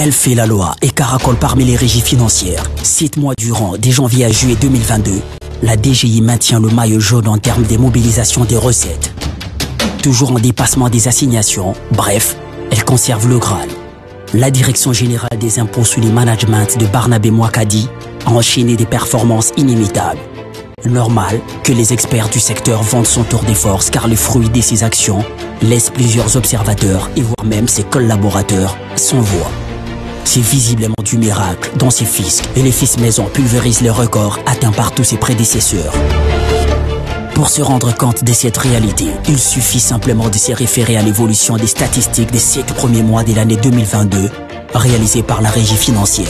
Elle fait la loi et caracole parmi les régies financières. 7 mois durant, dès janvier à juillet 2022, la DGI maintient le maillot jaune en termes des mobilisations des recettes. Toujours en dépassement des assignations, bref, elle conserve le Graal. La Direction générale des impôts sous les managements de Barnabé Mouakadi a enchaîné des performances inimitables. Normal que les experts du secteur vendent son tour de force car le fruit de ses actions laisse plusieurs observateurs et voire même ses collaborateurs sans voix. C'est visiblement du miracle dans ses fiscs et les fils maison pulvérisent les records atteints par tous ses prédécesseurs. Pour se rendre compte de cette réalité, il suffit simplement de se référer à l'évolution des statistiques des 7 premiers mois de l'année 2022 réalisées par la régie financière.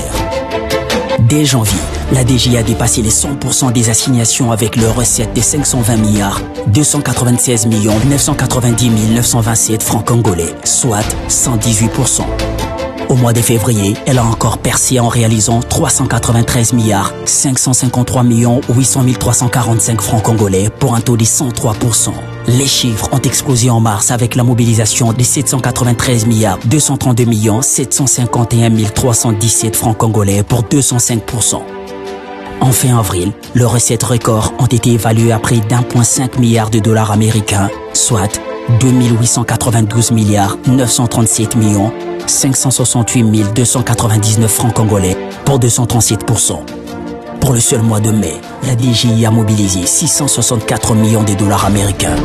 Dès janvier, la DGI a dépassé les 100% des assignations avec leur recette de 520 milliards 296 990 927 francs congolais, soit 118%. Au mois de février, elle a encore percé en réalisant 393 milliards 553 800 345 francs congolais pour un taux de 103%. Les chiffres ont explosé en mars avec la mobilisation de 793 milliards 232 751 317 francs congolais pour 205%. En fin avril, leurs recettes records ont été évaluées à près d'1,5 milliard de dollars américains, soit 2892 milliards 937 568 299 francs congolais pour 237%. Pour le seul mois de mai, la DGI a mobilisé 664 millions de dollars américains,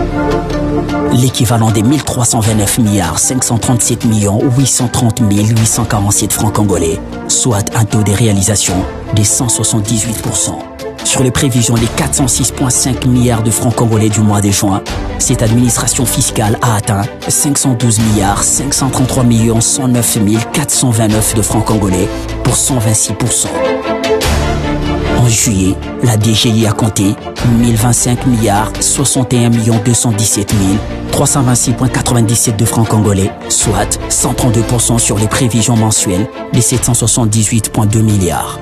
l'équivalent des 1329 milliards 537 830 847 francs congolais, soit un taux de réalisation de 178%. Sur les prévisions des 406,5 milliards de francs congolais du mois de juin, cette administration fiscale a atteint 512 milliards 533 109 429 de francs congolais pour 126%. En juillet, la DGI a compté 1025 milliards 61 217 326,97 de francs congolais, soit 132% sur les prévisions mensuelles des 778,2 milliards.